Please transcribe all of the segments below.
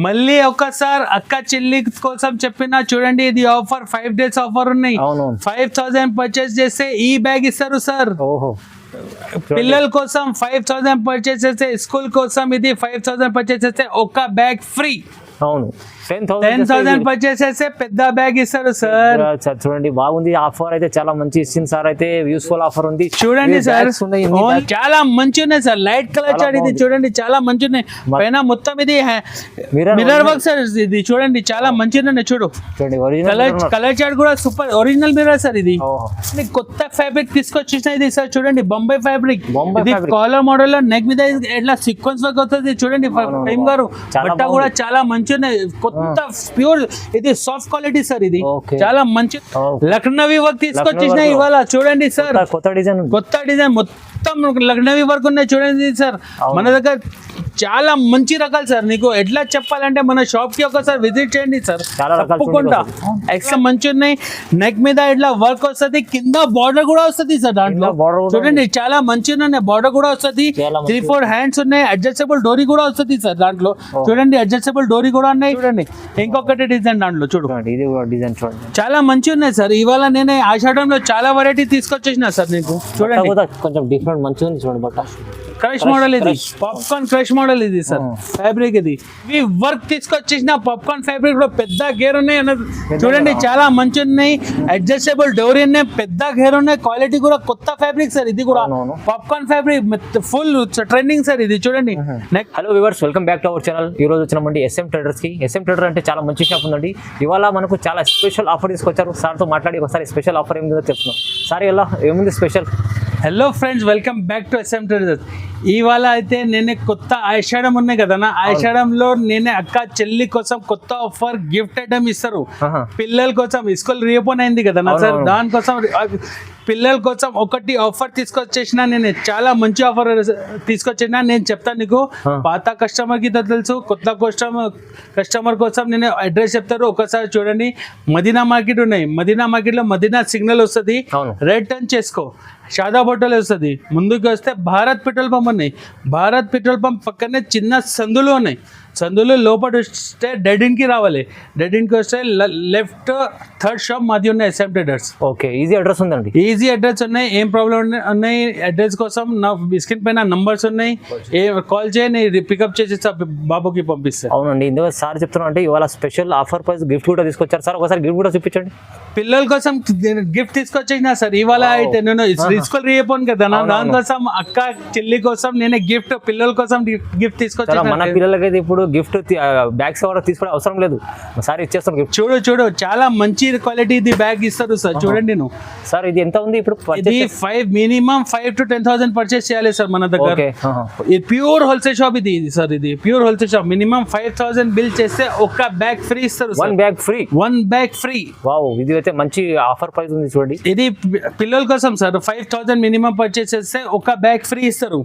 మళ్ళీ ఒకసారి అక్క చెల్లి కోసం చెప్పిన చూడండి, ఇది ఆఫర్ 5 days ఆఫర్ ఉన్నాయి. 5,000 పర్చేస్ చేస్తే ఈ బ్యాగ్ ఇస్తారు సార్. పిల్లల కోసం 5,000 పర్చేస్ చేస్తే, స్కూల్ కోసం ఇది 5,000 పర్చేస్ చేస్తే ఒక బ్యాగ్ ఫ్రీ. అవును, 10,000 పర్చేస్ చేస్తే పెద్ద బ్యాగ్ ఇస్తారు సార్. చూడండి బాగుంది ఆఫర్, అయితే చాలా మంచి ఇస్తుంది సార్. అయితే యూస్ఫుల్ ఆఫర్ ఉంది చూడండి సార్, చాలా మంచి ఉన్నాయి సార్. లైట్ కలర్ చాట్ ఇది చూడండి, చాలా మంచి ఉన్నాయి. పైన మొత్తం ఇది మిర్రర్ వర్క్ సార్. ఇది చూడండి చాలా మంచిగా ఉన్నాయి. కలర్ చాట్ కూడా సూపర్ ఒరిజినల్ మిర్రర్ సార్. ఇది కొత్త ఫ్యాబ్రిక్ తీసుకొచ్చిన ఇది సార్. చూడండి బొంబాయి ఫ్యాబ్రిక్, ఇది కాలర్ మోడల్ లో నెక్ మీద ఎట్లా సీక్వెన్స్ వర్క్ అవుతుంది చూడండి. ఫైమ్ గారు బట్ట కూడా చాలా మంచి ఉన్నాయి. కొత్త ప్యూర్, ఇది సాఫ్ట్ క్వాలిటీ సార్. ఇది చాలా మంచి లక్నవీ వర్క్ తీసుకొచ్చిన ఇవాళ చూడండి సార్. కొత్త డిజైన్ మొత్తం లక్నవీ వర్క్ ఉన్నాయి చూడండి సార్. మన దగ్గర చాలా మంచి రకాలు సార్. నీకు ఎట్లా చెప్పాలంటే మన షాప్ కి ఒకసారి విజిట్ చేయండి సార్, తప్పకుండా. ఎక్స్ట్రా మంచి ఉన్నాయి. నెక్ మీద ఇట్లా వర్క్ వస్తుంది, కింద బార్డర్ కూడా వస్తుంది సార్. దాంట్లో చూడండి చాలా మంచిగా ఉన్నాయి. బార్డర్ కూడా వస్తుంది, 3-4 హ్యాండ్స్ ఉన్నాయి. అడ్జస్టబుల్ డోరీ కూడా వస్తుంది సార్ దాంట్లో. చూడండి అడ్జస్టబుల్ డోరీ కూడా ఉన్నాయి. చూడండి ఇంకొకటి డిజైన్ దాంట్లో చూడండి, ఇది డిజైన్ చూడండి చాలా మంచిగా ఉన్నాయి సార్. ఇవాళ నేను ఆషాఢంలో చాలా వెరైటీ తీసుకొచ్చేసిన సార్. నీకు చూడండి కొంచెం డిఫరెంట్ మంచిగా ఉంది చూడండి. బట్ట క్రష్ మోడల్, ఇది పాప్కార్న్ క్రష్ మోడల్ ఇది సార్. ఫ్యాబ్రిక్ ఇది వర్క్ తీసుకొచ్చేసిన పాప్కార్న్ ఫ్యాబ్రిక్ లో పెద్ద గేర్ ఉన్నాయి చూడండి, చాలా మంచి ఉన్నాయి. అడ్జస్టబుల్ డోరీ ఉన్నాయి, పెద్ద గేర్ ఉన్నాయి. క్వాలిటీ కూడా కొత్త ఫ్యాబ్రిక్ సార్. ఇది కూడా popcorn fabric full trending sir. ఇది చూడండి. Hello viewers, welcome back to our channel. ఈ రోజు వచ్చినామండి SM ట్రేడర్స్ కి. SM ట్రేడర్ అంటే చాలా మంచి షాప్ ఉందండి. ఇవాళ మనకు చాలా స్పెషల్ ఆఫర్ తీసుకొచ్చారు. సార్ తో మాట్లాడి ఒకసారి స్పెషల్ ఆఫర్ ఏమిందో చెప్తున్నాం. సార్ ఎలా ఏముంది special? Hello friends, welcome back to SM traders. ఇవాళ అయితే నేనే కొత్త ఆషాఢం ఉన్నాయి కదా, ఆషాఢంలో నేనే అక్క చెల్లి కోసం కొత్త ఆఫర్ గిఫ్ట్ ఐటమ్ ఇస్తారు. పిల్లల కోసం స్కూల్ రీఓపెన్ అయింది కదా సార్, దానికోసం పిల్లల కోసం ఒకటి ఆఫర్ తీసుకొచ్చేసిన. నేను చాలా మంచి ఆఫర్ తీసుకొచ్చిన. నేను చెప్తాను నీకు, పాత కస్టమర్ కి తెలుసు, కొత్త కస్టమర్ కోసం నేను అడ్రస్ చెప్తారు. ఒకసారి చూడండి, మదీనా మార్కెట్ ఉన్నాయి. మదీనా మార్కెట్ లో మదీనా సిగ్నల్ వస్తుంది, రైట్ టర్న్ చేసుకో, షాదా హోటల్ వస్తుంది. ముందుకు వస్తే భారత్ పెట్రోల్ పంప్ ఉన్నాయి. భారత్ పెట్రోల్ పంప్ పక్కనే చిన్న సందులు ఉన్నాయి. సందులు లోపల వస్తే డెడ్ ఎండ్ కి రావాలి. డెడ్ ఎండ్ కి వస్తే లెఫ్ట్ 3rd షాప్ మాది ఉన్నాయి, SM traders. Okay, easy address ఉందండి. ఈజీ అడ్రస్ ఉన్నాయి. ఏం ప్రాబ్లం ఉన్నాయి అడ్రస్ కోసం నా స్క్రీన్ పైన నంబర్స్ ఉన్నాయి. కాల్ చేయండి, పికప్ చేసి బాబుకి పంపిస్తాను. అవునండి, ఇందులో సార్ చెప్తున్నా అంటే ఇవాళ స్పెషల్ ఆఫర్ ప్రైస్ గిఫ్ట్ కూడా తీసుకొచ్చారు సార్. ఒకసారి గిఫ్ట్ కూడా చూపించండి. పిల్లల కోసం గిఫ్ట్ తీసుకొచ్చేసిన సార్. ఇవాళ అయితే నేను స్కూల్ రీఓపెన్ కదా, దానికోసం అక్క చెల్లి కోసం నేను గిఫ్ట్, పిల్లల కోసం గిఫ్ట్ తీసుకొచ్చాను. మన పిల్లలకైతే ఇప్పుడు గిఫ్ట్ బ్యాగ్స్ తీసుకోవడం అవసరం లేదు సార్, ఇచ్చేస్తాం గిఫ్ట్. చూడు చాలా మంచి క్వాలిటీ ఇది బ్యాగ్ ఇస్తారు సార్. చూడండి నువ్వు సార్, ఇది ఎంత ఉంది ఇప్పుడు? ఇది మినిమం 5,000 to 10,000 పర్చేస్ చేయాలి సార్ మన దగ్గర. ఇది ప్యూర్ హోల్సేల్ షాప్ ఇది సార్. ఇది pure wholesale shop. Minimum 5,000 bill చేస్తే ఒక బ్యాగ్ ఫ్రీ ఇస్తారు. One bag free. వావ్, ఇది అయితే మంచి ఆఫర్ ప్రైస్ ఉంది చూడండి. ఇది పిల్లల కోసం సార్. 5,000 మినిమం పర్చేస్ చేస్తే ఒక బ్యాగ్ ఫ్రీ ఇస్తారు.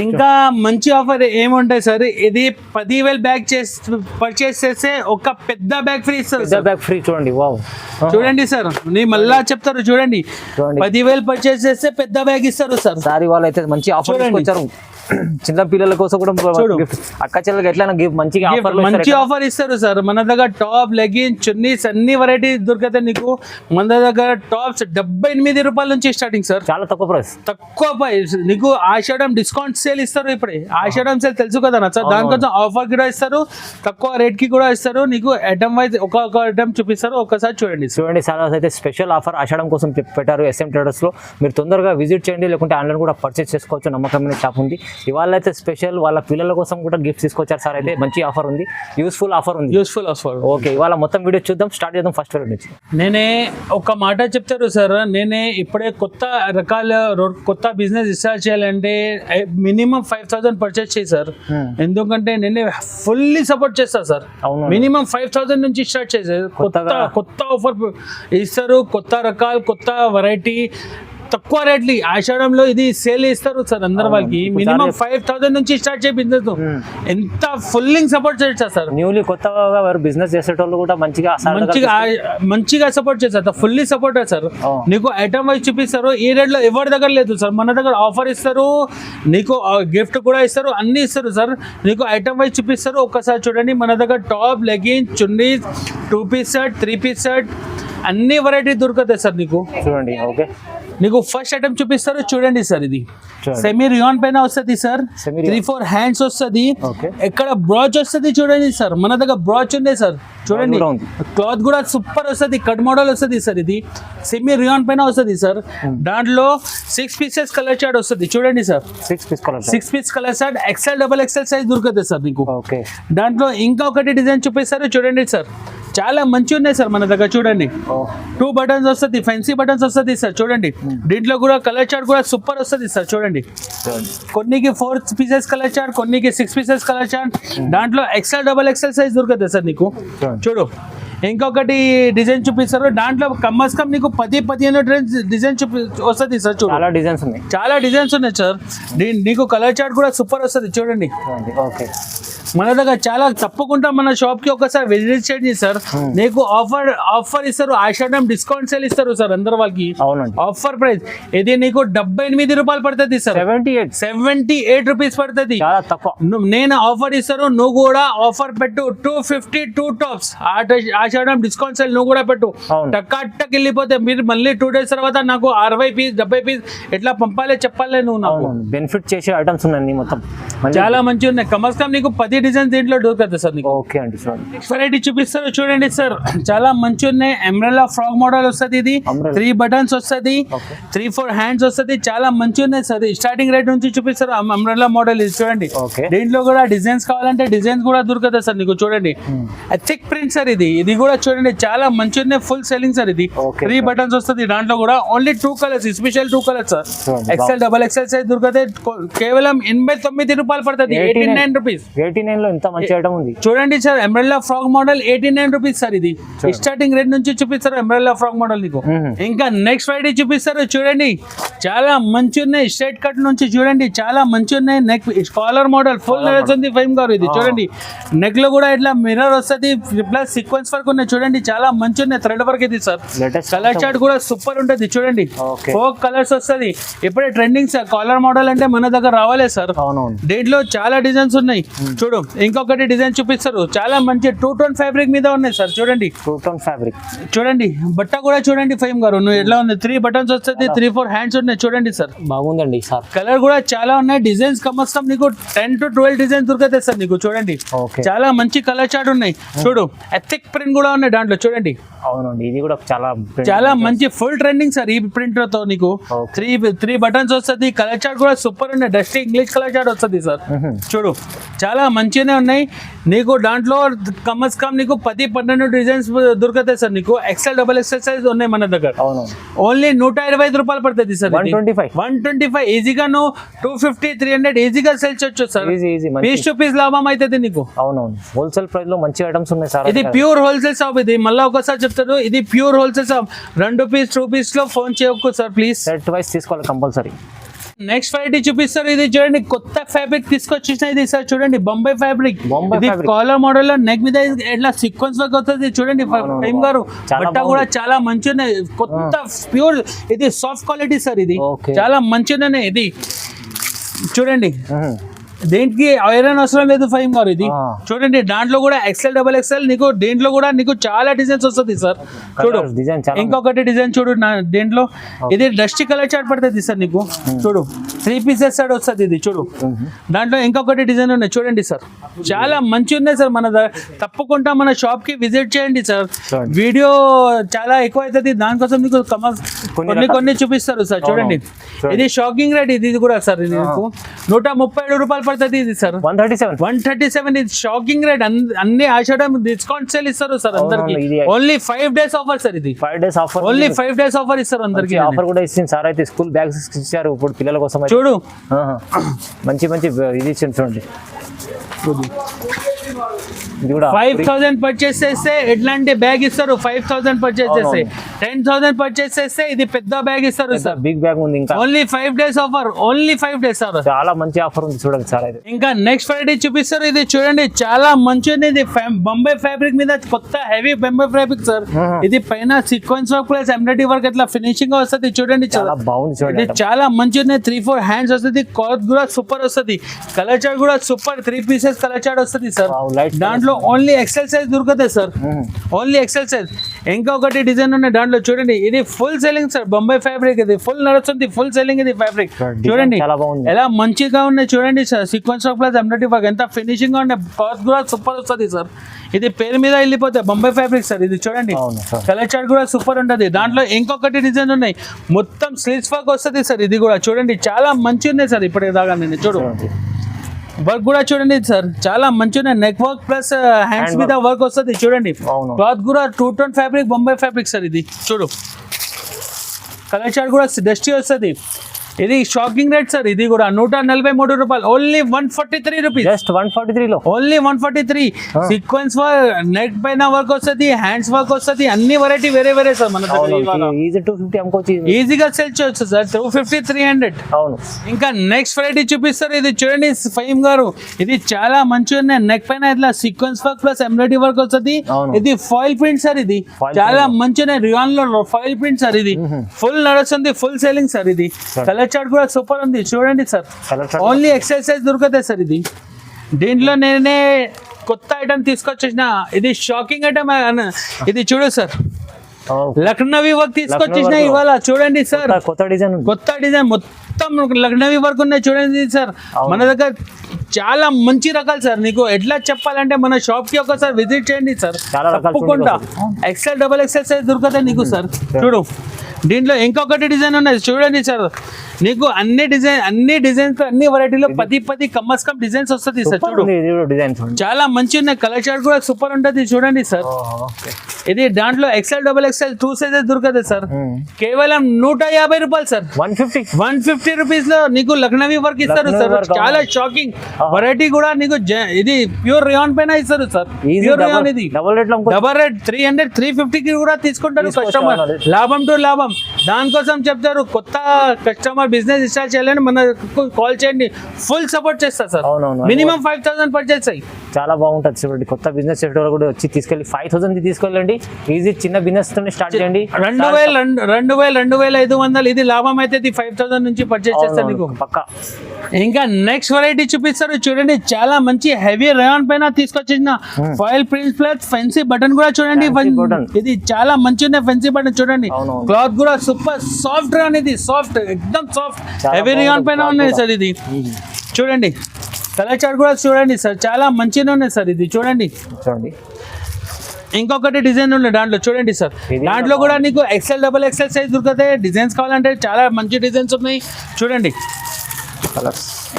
ఇంకా మంచి ఆఫర్ ఏముంటాయి సార్, ఇది 10,000 బ్యాగ్ పర్చేస్ చేస్తే ఒక పెద్ద బ్యాగ్ ఫ్రీ ఇస్తారు. బ్యాగ్ ఫ్రీ చూడండి. వావ్, చూడండి సార్, నేను మళ్ళా చెప్తారు చూడండి. 10,000 పర్చేస్ చేస్తే పెద్ద బ్యాగ్ ఇస్తారు సార్. సార్ వాళ్ళు అయితే మంచి ఆఫర్ తీసుకొచ్చారు. చిన్న పిల్లల కోసం కూడా అక్క చెల్లెలకి ఎట్లా మంచి ఆఫర్ ఇస్తారు సార్. మన దగ్గర టాప్, లెగిన్, చున్నీస్ అన్ని వెరైటీ దొరుకుతాయి నీకు. మన దగ్గర టాప్స్ 78 రూపాయల నుంచి స్టార్టింగ్ సార్. చాలా తక్కువ ప్రైస్ నీకు. ఆషాఢం డిస్కౌంట్ సేల్ ఇస్తారు. ఇప్పుడే ఆషాఢం సేల్ తెలుసు కదా సార్, దానికోసం ఆఫర్ కూడా ఇస్తారు, తక్కువ రేట్ కి కూడా ఇస్తారు. నీకు ఐటమ్ వైజ్ ఒక్కొక్క ఐటమ్ చూపిస్తారు. ఒకసారి చూడండి సార్, అయితే స్పెషల్ ఆఫర్ ఆషాఢం కోసం పెట్టారు SM ట్రేడర్స్ లో. మీరు తొందరగా విజిట్ చేయండి, లేకుంటే ఆన్లైన్ కూడా పర్చేస్ చేసుకోవచ్చు. నమ్మకమైన షాప్ ఉంది. ఇవాళ అయితే స్పెషల్ వాళ్ళ పిల్లల కోసం కూడా గిఫ్ట్ తీసుకొచ్చారు సార్. అయితే మంచి ఆఫర్ ఉంది, యూస్ఫుల్ ఆఫర్. ఓకే, ఇవాళ మొత్తం వీడియో చూద్దాం. స్టార్ట్ చేద్దాం ఫస్ట్ వీడియో నుంచి. నేనే ఒక మాట చెప్తారు సార్. నేనే ఇప్పుడే కొత్త రకాల కొత్త బిజినెస్ స్టార్ట్ చేయాలంటే మినిమం 5,000 పర్చేస్ చేశారు. ఎందుకంటే నేనే ఫుల్లీ సపోర్ట్ చేస్తా సార్. మినిమం 5,000 నుంచి స్టార్ట్ చేశారు. కొత్త ఆఫర్ ఇస్తారు, కొత్త రకాలు, కొత్త వెరైటీ తక్కువ రేట్లు ఆషాఢంలో ఇది సేల్ ఇస్తారు సార్ అందరు వాళ్ళకి. మినిమం 5,000 నుంచి స్టార్ట్ చేయ బిజినెస్. ఎంత ఫుల్లింగ్ సపోర్ట్ చేస్తారు సార్. న్యూలీ కొత్తగా బిజినెస్ చేసేటోళ్ళు కూడా మంచిగా సపోర్ట్ చేస్తారు. Fully support sir. నీకు ఐటమ్ వైజ్ చూపిస్తారు. ఈ రేట్ లో ఎవరి దగ్గర లేదు సార్. మన దగ్గర ఆఫర్ ఇస్తారు, నీకు గిఫ్ట్ కూడా ఇస్తారు, అన్ని ఇస్తారు సార్. నీకు ఐటమ్ వైజ్ చూపిస్తారు. ఒక్కసారి చూడండి, మన దగ్గర టాప్, లెగిన్, చున్నీ, 2 పీస్ షర్ట్, 3 పీస్ షర్ట్ అన్ని వెరైటీ దొరుకుతాయి సార్ నీకు. చూడండి. ఓకే, నీకు ఫస్ట్ ఐటమ్ చూపిస్తారు. చూడండి సార్, ఇది సెమీ రియాన్ పైన వస్తుంది సార్. 3-4 హ్యాండ్స్ వస్తుంది. ఇక్కడ బ్రాచ్ వస్తుంది. చూడండి సార్, మన దగ్గర బ్రాచ్ ఉంది సార్. చూడండి, క్లాత్ కూడా సూపర్ వస్తుంది. కట్ మోడల్ వస్తుంది సార్. ఇది సెమీ రియాన్ పైన వస్తుంది సార్. దాంట్లో 6 పీసెస్ కలర్ చార్ట్ వస్తుంది. చూడండి sir, 6 piece colour chart, XL, XXL size దొరుకుతుంది సార్ నీకు. దాంట్లో ఇంకా ఒకటి డిజైన్ చూపిస్తారు. చూడండి సార్, చాలా మంచి ఉన్నాయి సార్ మన దగ్గర. చూడండి, 2 బటన్స్ వస్తుంది, ఫెన్సీ బటన్స్ వస్తుంది సార్. చూడండి, దీంట్లో కూడా కలర్ చార్ట్ కూడా సూపర్ వస్తుంది సార్. చూడండి, కొన్నికి 4 పీసెస్ కలర్ చార్ట్, కొన్నికి 6 పీసెస్ కలర్ చార్ట్. దాంట్లో XL, XXL సైజ్ దొరుకుతుంది సార్ నీకు. చూడు, ఇంకొకటి డిజైన్ చూపిస్తారు. దాంట్లో కమ్మస్ కమ్ నీకు 10-15 డిజైన్ వస్తుంది సార్. చూడు, చాలా డిజైన్స్ ఉన్నాయి సార్. నీకు కలర్ చార్ట్ కూడా సూపర్ వస్తుంది. చూడండి, మన దగ్గర చాలా. తప్పకుండా మన షాప్ కి ఒకసారి విజిట్ చేయండి సార్. నీకు ఆఫర్ ఇస్తారు. ఆషాఢం డిస్కౌంట్ సేల్ ఇస్తారు సార్ అందరు వాళ్ళకి. ఆఫర్ ప్రైస్ ఇది నీకు 78 రూపాయలు పడుతుంది సార్. 78 రూపీస్ పడుతుంది. నేను ఆఫర్ ఇస్తారు, నువ్వు కూడా ఆఫర్ పెట్టు. 252 టాప్స్ ఆషాఢం డిస్కౌంట్ సేల్ నువ్వు కూడా పెట్టు. టక్ వెళ్ళిపోతే మీరు మళ్ళీ 2 డేస్ తర్వాత నాకు 60 పీస్ 70 పీస్ ఎట్లా పంపాలి చెప్పాలి నువ్వు. నాకు బెనిఫిట్ చేసే ఐటమ్స్ ఉన్నాయి మొత్తం, చాలా మంచిగా ఉన్నాయి. కమస్ కమ్ నీకు 10 డిజైన్ దీంట్లో దొరుకుతుంది సార్ నీకు. ఓకే అండి, వెరైటీ చూపిస్తారు. చూడండి సార్, చాలా మంచి ఉన్నాయి. అంబ్రెల్లా ఫ్రాక్ మోడల్ వస్తుంది. ఇది 3 బటన్స్ వస్తుంది, 3-4 హ్యాండ్స్ వస్తుంది. చాలా మంచి ఉన్నాయి సార్. స్టార్టింగ్ రేట్ నుంచి చూపిస్తారు. అంబ్రెల్లా మోడల్ ఇది చూడండి. దీంట్లో కూడా డిజైన్స్ కావాలంటే డిజైన్స్ కూడా దొరుకుతుంది సార్ నీకు. చూడండి, థిక్ ప్రింట్ సార్. ఇది కూడా చూడండి, చాలా మంచి ఉన్నాయి. Full selling sir. ఇది 3 బటన్స్ వస్తుంది. దాంట్లో కూడా only 2 colours, special 2 colours sir. XL, XXL size దొరుకుతాయి. కేవలం 89 రూపాయలు పడుతుంది. 89 రూపీస్. 89 లో ఎంత మంచి ఐటమ్ ఉంది. చూడండి sir, umbrella frock model 89 rupees sir. ఇది స్టార్టింగ్ రేట్ నుంచి చూపిస్తారు అంబ్రెల్లా ఫ్రాక్ మోడల్ నీకు. ఇంకా నెక్స్ట్ ఫ్రైడే చూపిస్తారు. చూడండి, చాలా మంచి ఉన్నాయి. స్ట్రైట్ కట్ నుంచి చూడండి, చాలా మంచి ఉన్నాయి. నెక్ కాలర్ మోడల్ ఫుల్ నడుస్తుంది ఫైమ్ గారు. ఇది చూడండి, నెక్ లో కూడా ఇట్లా మిర్రర్ వస్తుంది, ప్లస్ సీక్వెన్స్ వర్క్ ఉన్నాయి. చూడండి, చాలా మంచి ఉన్నాయి. థ్రెడ్ వర్క్ ఇది సార్. కలర్ చార్ట్ కూడా సూపర్ ఉంటుంది. చూడండి, 4 కలర్స్ వస్తుంది. ఇప్పుడే ట్రెండింగ్ సార్. కాలర్ మోడల్ అంటే మన దగ్గర రావాలి సార్. దీంట్లో చాలా డిజైన్స్ ఉన్నాయి. చూడు, ఇంకొకటి డిజైన్ చూపిస్తారు. చాలా మంచి 2-టోన్ ఫ్యాబ్రిక్ మీద ఉన్నాయి సార్. చూడండి, 2-టోన్ ఫ్యాబ్రిక్. చూడండి, బట్ట కూడా చూడండి ఫైమ్ గారు. నువ్వు ఎట్లా ఉంది. 3 బటన్స్ వస్తుంది, 3-4 హ్యాండ్స్ ఉన్నాయి. చూడండి సార్, బాగుందండి సార్. కలర్ కూడా చాలా ఉన్నాయి. డిజైన్స్ కమస్తం నీకు 10-12 డిజైన్స్ దొరుకుతాయి సార్ నీకు. చూడండి, చాలా మంచి కలర్ చార్ట్ ఉన్నాయి. చూడు, ఎథిక్ ప్రింట్ కూడా ఉన్నాయి దాంట్లో. చూడండి, అవునండి, ఇది కూడా చాలా మంచి ఫుల్ ట్రెండింగ్ సార్. ఈ ప్రింట్ తో నీకు 3 బటన్స్ వస్తుంది. కలర్ చార్ట్ కూడా సూపర్ ఉన్నాయి. డస్టీ ఇంగ్లీష్ కలర్ చార్ట్ వస్తుంది సార్. చూడు, చాలా మంచిగానే ఉన్నాయి నీకు. దాంట్లో కమస్ కమ్ నీకు 10-12 డిజైన్స్ దొరుకుతాయి సార్ నీకు. XL, XXL సైజ్ ఉన్నాయి మన దగ్గర. ఓన్లీ 125 రూపాయలు పడుతుంది సార్. 125 ఈజీగా నువ్వు 250-300 ఈజీగా సేల్ చేయొచ్చు సార్. పీస్ టు పీస్ లాభం అవుతుంది నీకు. అవునవును, హోల్సేల్ ప్రైస్ లో మంచి ఐటమ్స్ ఉన్నాయి సార్. ఇది ప్యూర్ హోల్సేల్ షాప్. ఇది మళ్ళీ ఒకసారి చెప్తాను, ఇది pure wholesale shop. 2 piece 2 piece లో ఫోన్ చేయకు సార్ ప్లీజ్. సెట్ వైస్ తీసుకోవాలి కంపల్సరీ. నెక్స్ట్ వెరైటీ చూపిస్తారు. ఇది చూడండి, కొత్త ఫ్యాబ్రిక్ తీసుకొచ్చిన ఇది సార్. చూడండి, బొంబాయి ఫ్యాబ్రిక్. ఇది కాలర్ మోడల్ లో నెక్ మీద ఎట్లా సీక్వెన్స్ వర్క్ అవుతుంది. చూడండి ఫైమ్ గారు, బట్ట కూడా చాలా మంచి ఉన్నాయి. కొత్త ప్యూర్, ఇది సాఫ్ట్ క్వాలిటీ సార్. ఇది చాలా మంచిగానే. ఇది చూడండి, దేనికి ఐరన్ అవసరం లేదు ఫైమ్ గారు. ఇది చూడండి, దాంట్లో కూడా XL, XXL నీకు. దీంట్లో కూడా నీకు చాలా డిజైన్స్ వస్తుంది సార్. చూడు, ఇంకొకటి డిజైన్ చూడు దీంట్లో. ఇది డస్టీ కలర్ చార్ట్ పడుతుంది సార్ నీకు. చూడు, 3 పీసెస్ సార్ వస్తుంది. ఇది చూడు, దాంట్లో ఇంకొకటి డిజైన్ ఉన్నాయి. చూడండి సార్, చాలా మంచి ఉన్నాయి సార్. మన తప్పకుండా మన షాప్ కి విజిట్ చేయండి సార్. వీడియో చాలా ఎక్కువ అవుతుంది, దానికోసం నీకు కొన్ని చూపిస్తారు సార్. చూడండి, ఇది షాకింగ్ రేట్. ఇది కూడా సార్, ఇది నీకు 137 రూపాయలు పడుతుంది. ఇది సార్ 137. ఇది షాకింగ్ రేట్. అన్ని ఆషాఢం డిస్కౌంట్ సేల్ ఇస్తారు సార్ అందరికి. Only 5 days offer sir. ఇది 5 days offer. Only 5 days offer ఇస్తారు అందరికి. ఆఫర్ కూడా ఇచ్చింది సార్. అయితే స్కూల్ బ్యాగ్స్ ఇచ్చారు ఇప్పుడు పిల్లల కోసం. చూడు, మంచి ఇది ఇచ్చింది చూడండి. ఇది కూడా 5,000 పర్చేస్ చేస్తే ఎట్లాంటి బ్యాగ్ ఇస్తారు, 5,000 పర్చేస్ చేస్తే 10,000 పర్చేస్ చేస్తే ఇది పెద్ద బ్యాగ్ ఇస్తారు సార్. బిగ్ బ్యాగ్ ఉంది. ఇంకా only 5 days offer, only 5 days sir. చాలా మంచి ఆఫర్ ఉంది చూడండి సార్. ఇది ఇంకా నెక్స్ట్ ఫ్రైడే చూపిస్తారు. ఇది చూడండి చాలా మంచి ఉంది. ఇది బొంబే ఫ్యాబ్రిక్ మీద కొత్త హెవీ బొంబే ఫ్యాబ్రిక్ సార్. ఇది పైన sequence work plus embroidery work ఇట్లా ఫినిషింగ్ గా వస్తుంది చూడండి. చాలా బాగుంది చూడండి. ఇది చాలా మంచి ఉంది. 3-4 హ్యాండ్స్ వస్తుంది. క్లాత్ కూడా సూపర్ వస్తుంది. కలర్ చార్ట్ కూడా సూపర్ 3 pieces కలర్ చార్ట్ వస్తుంది సార్. దాంట్లో ఓన్లీ ఎక్సెల్ సైజ్ దొరుకుతాయి సార్, ఓన్లీ ఎక్సెల్ సైజ్. ఇంకొకటి డిజైన్ ఉన్నాయి దాంట్లో చూడండి. ఇది full selling sir. Bombay fabric ఇది ఫుల్ నడుస్తుంది, ఫుల్ సెల్లింగ్ ఇది ఫ్యాబ్రిక్ చూడండి. ఎలా మంచిగా ఉన్నాయి చూడండి sir. Sequence work plus embroidery work ఎంత ఫినిషింగ్ గా ఉన్నాయి. క్లాత్ కూడా సూపర్ వస్తుంది సార్. ఇది పేరు మీద వెళ్ళిపోతాయి బొంబే ఫ్యాబ్రిక్ సార్. ఇది చూడండి కలర్ చార్ట్ కూడా సూపర్ ఉంటుంది. దాంట్లో ఇంకొకటి డిజైన్ ఉన్నాయి, మొత్తం స్లీవ్స్ వర్క్ వస్తుంది సార్. ఇది కూడా చూడండి చాలా మంచి ఉన్నాయి సార్. ఇప్పటి దాకా నేను చూడండి వర్క్ కూడా చూడండి సార్, చాలా మంచి ఉన్నాయి. నెక్ వర్క్ ప్లస్ హ్యాండ్స్ మీద వర్క్ వస్తుంది చూడండి. క్లాత్ కూడా 2 tone fabric Bombay fabric sir. ఇది చూడు కలర్ చార్ట్ కూడా డస్టీ వస్తుంది. ఇది షాకింగ్ రేట్ సార్. ఇది కూడా 143 రూపాయలు, ఓన్లీ 143 రూపీస్. జస్ట్ 143 లో ఓన్లీ 143. సీక్వెన్స్ వర్క్, నెక్ పైన వర్క్ వస్తుంది, హ్యాండ్స్ వర్క్ వస్తుంది, అన్ని వెరైటీ వేరే వేరే సార్. మన ఈజీ 250 అమ్ముకోవచ్చు, ఈజీగా సెల్ చేయొచ్చు సార్. 250, 300. అవును. ఇంకా నెక్స్ట్ వెరైటీ చూపిస్తారు. ఇది చూడండి ఫహీమ్ గారు, ఇది చాలా మంచిగా ఉన్నాయి. నెక్ పైన ఇట్లా sequence work plus embroidery work వస్తుంది. ఇది ఫాయిల్ ప్రింట్ సార్. ఇది చాలా మంచిగా రియాన్ లో ఫాయిల్ ప్రింట్ సార్. ఇది ఫుల్ నడుస్తుంది, ఫుల్ సెల్లింగ్ సార్. ఇది కలర్ చార్ట్ కూడా సూపర్ ఉంది చూడండి సార్. ఓన్లీ ఎక్సెల్ సైజ్ దొరుకుతాయి సార్. ఇది దీంట్లో నేనే కొత్త ఐటమ్ తీసుకొచ్చేసిన. ఇది షాకింగ్ ఐటమ్. ఇది చూడు సార్, లక్నవీ వర్క్ తీసుకొచ్చేసిన ఇవాళ చూడండి సార్. కొత్త డిజైన్ మొత్తం లక్నవీ వర్క్ ఉన్నాయి చూడండి సార్. మన దగ్గర చాలా మంచి రకాలు సార్. నీకు ఎట్లా చెప్పాలంటే మన షాప్ కి ఒకసారి విజిట్ చేయండి సార్, తప్పకుండా. XL, XXL సైజ్ దొరుకుతాయి నీకు సార్. చూడు దీంట్లో ఇంకొకటి డిజైన్ ఉన్నాయి చూడండి సార్. నీకు అన్ని డిజైన్స్ అన్ని వెరైటీలో 10 కమ్మస్ కమ్ డిజైన్స్ వస్తుంది సార్. చూడు చాలా మంచి ఉన్నాయి. కలర్ చార్ట్ కూడా సూపర్ ఉంటుంది చూడండి సార్. ఇది దాంట్లో XL, XXL 2 సైజెస్ దొరుకుతాయి సార్. కేవలం 150 రూపాయలు సార్. 150 రూపీస్ లో నీకు లక్నవీ వర్క్ ఇస్తారు సార్. చాలా షాకింగ్ వెరైటీ కూడా నీకు. ఇది ప్యూర్ రియాన్ పైన ఇస్తారు సార్. Pure rayon. ఇది డబల్ రేట్ 300, 350 కి కూడా తీసుకుంటారు కస్టమర్. లాభం టు లాభం. దానికోసం చెప్తారు కొత్త కస్టమర్ బిజినెస్ స్టార్ట్ చేయాలని మనకు కాల్ చేయండి, ఫుల్ సపోర్ట్ చేస్తా సార్. మినిమం 5,000 పర్చేస్ అయ్యి. చాలా బాగుంటుంది చూడండి. కొత్త బిజినెస్ చేసేవాళ్ళు కూడా వచ్చి తీసుకెళ్ళి 5,000 తీసుకెళ్ళండి. ఈజీ చిన్న బిజినెస్ తో స్టార్ట్ చేయండి. 2,500 ఇది లాభం అయితే 5,000 నుంచి పర్చేస్ చేస్తారు నీకు పక్కా. ఇంకా నెక్స్ట్ వెరైటీ చూపిస్తారు చూడండి. చాలా మంచి హెవీ రేయాన్ పైన తీసుకొచ్చిన foil print plus fancy button కూడా చూడండి. ఇది చాలా మంచి ఫెన్సీ బటన్ చూడండి. క్లాత్ కూడా సూపర్ సాఫ్ట్ అనేది, సాఫ్ట్ ఎక్దమ్ సాఫ్ట్ హెవీ రేయాన్ పైన ఉన్నాయి సార్. ఇది చూడండి కలర్ చార్ట్ కూడా చూడండి సార్. చాలా మంచిగా ఉన్నాయి సార్. ఇది చూడండి. ఇంకొకటి డిజైన్ ఉన్నాయి దాంట్లో చూడండి సార్. దాంట్లో కూడా నీకు XL, XXL సైజ్ దొరుకుతాయి. డిజైన్స్ కావాలంటే చాలా మంచి డిజైన్స్ ఉన్నాయి చూడండి.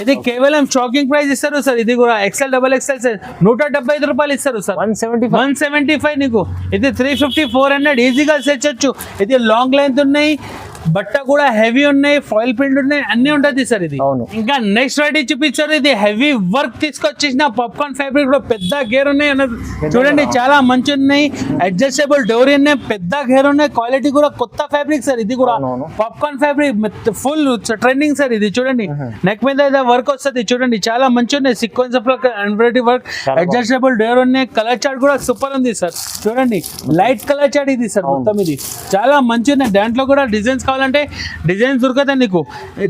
ఇది కేవలం షాకింగ్ ప్రైస్ ఇస్తారు సార్. ఇది కూడా XL, XXL సైజ్ 175 రూపాయలు ఇస్తారు సార్. 175 నీకు. ఇది 350, 400 ఈజీగా సెట్ చేయొచ్చు. ఇది లాంగ్ లెంత్ ఉన్నాయి, బట్ట కూడా హెవీ ఉన్నాయి, ఫాయిల్ ప్రింట్ ఉన్నాయి, అన్ని ఉంటుంది సార్. ఇది ఇంకా నెక్స్ట్ వెరైటీ చూపించారు. ఇది హెవీ వర్క్ తీసుకొచ్చేసిన పాప్కార్న్ ఫ్యాబ్రిక్ లో పెద్ద గేర్ ఉన్నాయి చూడండి. చాలా మంచి ఉన్నాయి. అడ్జస్టబుల్ డోర్ ఉన్నాయి, పెద్ద గేర్ ఉన్నాయి. క్వాలిటీ కూడా కొత్త ఫ్యాబ్రిక్ సార్. ఇది కూడా popcorn fabric full trending sir. ఇది చూడండి నెక్ మీద వర్క్ వస్తుంది చూడండి. చాలా మంచి ఉన్నాయి. Sequence embroidery work, adjustable door ఉన్నాయి. కలర్ చార్ట్ కూడా సూపర్ ఉంది సార్. చూడండి లైట్ కలర్ చార్ట్ ఇది సార్ మొత్తం. ఇది చాలా మంచి ఉన్నాయి. దాంట్లో కూడా డిజైన్స్ కావాలంటే డిజైన్స్ దొరుకుతాయి నీకు.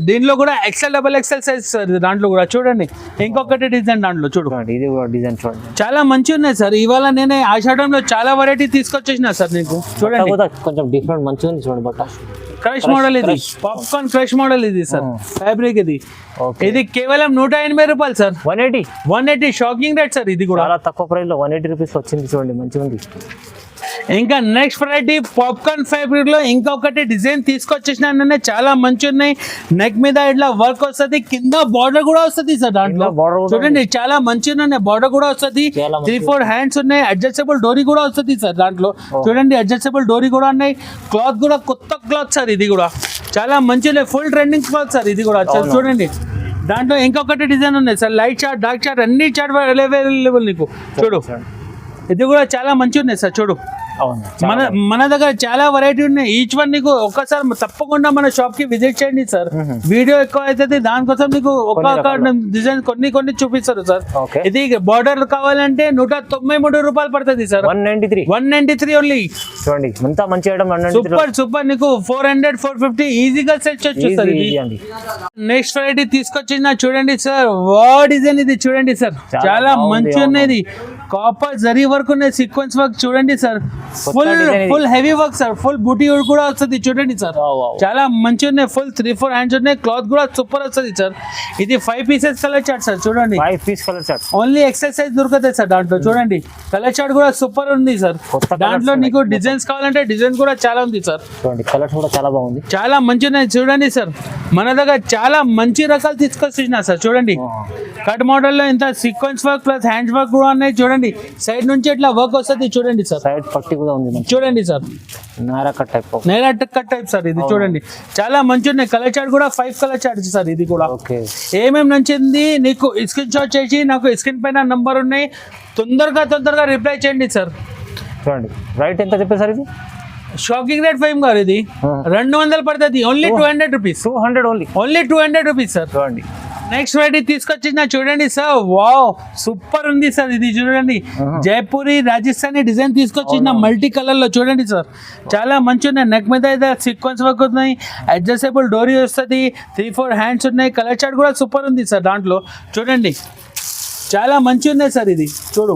దీంట్లో కూడా XL, XXL సైజ్ సార్. దాంట్లో కూడా చూడండి ఇంకొకటి డిజైన్ దాంట్లో చూడండి. ఇది డిజైన్ చూడండి చాలా మంచి ఉన్నాయి సార్. ఇవాళ నేనే ఆషాఢంలో చాలా వెరైటీ తీసుకొచ్చేసిన సార్ నీకు. చూడండి కొంచెం డిఫరెంట్ మంచిగా ఉంది చూడండి. బట్ట క్రష్ మోడల్. ఇది పాప్కార్న్ క్రష్ మోడల్ ఇది సార్ ఫ్యాబ్రిక్. ఇది కేవలం 180 రూపాయలు సార్. 180 shocking rate sir. ఇది కూడా చాలా తక్కువ ప్రైస్ లో 180 రూపీస్ వచ్చింది చూడండి. మంచిగా ఉంది. ఇంకా నెక్స్ట్ వెరైటీ పాప్కార్న్ ఫ్యాబ్రిక్ లో ఇంకొకటి డిజైన్ తీసుకొచ్చేసిన చాలా మంచి ఉన్నాయి. నెక్ మీద ఇట్లా వర్క్ వస్తుంది, కింద బార్డర్ కూడా వస్తుంది సార్. దాంట్లో చూడండి చాలా మంచిగా ఉన్నాయి. బార్డర్ కూడా వస్తుంది, 3-4 హ్యాండ్స్ ఉన్నాయి. అడ్జస్టబుల్ డోరీ కూడా వస్తుంది సార్. దాంట్లో చూడండి అడ్జస్టబుల్ డోరీ కూడా ఉన్నాయి. క్లాత్ కూడా కొత్త క్లాత్ సార్. ఇది కూడా చాలా మంచి ఫుల్ ట్రెండింగ్ క్లాత్ సార్. ఇది కూడా చూడండి. దాంట్లో ఇంకొకటి డిజైన్ ఉన్నాయి sir. Light chart, dark chart అన్ని చార్ట్ అవైలబుల్ నీకు. చూడు ఇది కూడా చాలా మంచిగా ఉన్నాయి సార్ చూడు. అవును మన దగ్గర చాలా వెరైటీ ఉన్నాయి. ఈచ్ వన్ నీకు ఒక్కసారి తప్పకుండా మన షాప్ కి విజిట్ చేయండి సార్. వీడియో ఎక్కువ అవుతుంది, దానికోసం నీకు ఒక్క డిజైన్ కొన్ని చూపిస్తారు సార్. ఇది బార్డర్ కావాలంటే 193 రూపాయలు పడుతుంది సార్. 193 ఓన్లీ. చూడండి ఎంత మంచి ఐటమ్. సూపర్ నీకు 400 450 ఈజీగా సెట్ చేయొచ్చు సార్. నెక్స్ట్ వెరైటీ తీసుకొచ్చిన చూడండి సార్. డిజైన్ ఇది చూడండి సార్, చాలా మంచిగా ఉన్నది. కాపర్ జరీ వర్క్ ఉన్నాయి, సీక్వెన్స్ వర్క్ చూడండి sir. Full heavy work sir, full బూటీ కూడా వస్తుంది చూడండి సార్. చాలా మంచిగా ఉన్నాయి, ఫుల్ 3-4 హ్యాండ్స్ ఉన్నాయి. క్లాత్ కూడా సూపర్ వస్తుంది సార్. ఇది 5 పీసెస్ కలర్ చార్ట్ సార్ చూడండి. 5 piece colour chart only XL size దొరుకుతాయి సార్ దాంట్లో. చూడండి కలర్ చార్ట్ కూడా సూపర్ ఉంది సార్. దాంట్లో నీకు డిజైన్స్ కావాలంటే డిజైన్ కూడా చాలా ఉంది సార్. చూడండి కలర్స్ కూడా చాలా బాగుంది, చాలా మంచిగా ఉన్నాయి చూడండి సార్. మన దగ్గర చాలా మంచి రకాలు తీసుకొచ్చిన సార్. చూడండి కట్ మోడల్ లో ఇంత sequence work plus hands work కూడా ఉన్నాయి చూడండి. సైడ్ నుంచి ఇట్లా వర్క్ వస్తుంది చూడండి సార్. సైడ్ పట్టి కూడా ఉంది చూడండి sir. Naira cut type sir ఇది చూడండి. చాలా మంచి ఉన్నాయి. కలర్ చార్ట్ కూడా 5 కలర్ చార్ట్స్ సార్. ఇది కూడా ఏమేమి నచ్చింది నీకు స్క్రీన్ షాట్ చేసి నాకు స్క్రీన్ పైన నంబర్ ఉన్నాయి, తొందరగా రిప్లై చేయండి సార్. చూడండి రైట్ ఎంత చెప్పారు సార్? ఇది షాకింగ్ రేట్ 5 గారు. ఇది 200 పడుతుంది. Only 200 rupees. 200 only 200 rupees sir. చూడండి నెక్స్ట్ వెరైటీ తీసుకొచ్చిన చూడండి సార్. వావ్ సూపర్ ఉంది సార్. ఇది చూడండి జైపూరి రాజస్థానీ డిజైన్ తీసుకొచ్చిన మల్టీ కలర్ లో చూడండి సార్. చాలా మంచి ఉన్నాయి. నెక్ మీద అయితే సీక్వెన్స్ వర్క్ ఉన్నాయి, అడ్జస్టబుల్ డోరీ వస్తుంది, 3-4 హ్యాండ్స్ ఉన్నాయి. కలర్ చార్ట్ కూడా సూపర్ ఉంది సార్ దాంట్లో. చూడండి చాలా మంచి ఉన్నాయి సార్. ఇది చూడు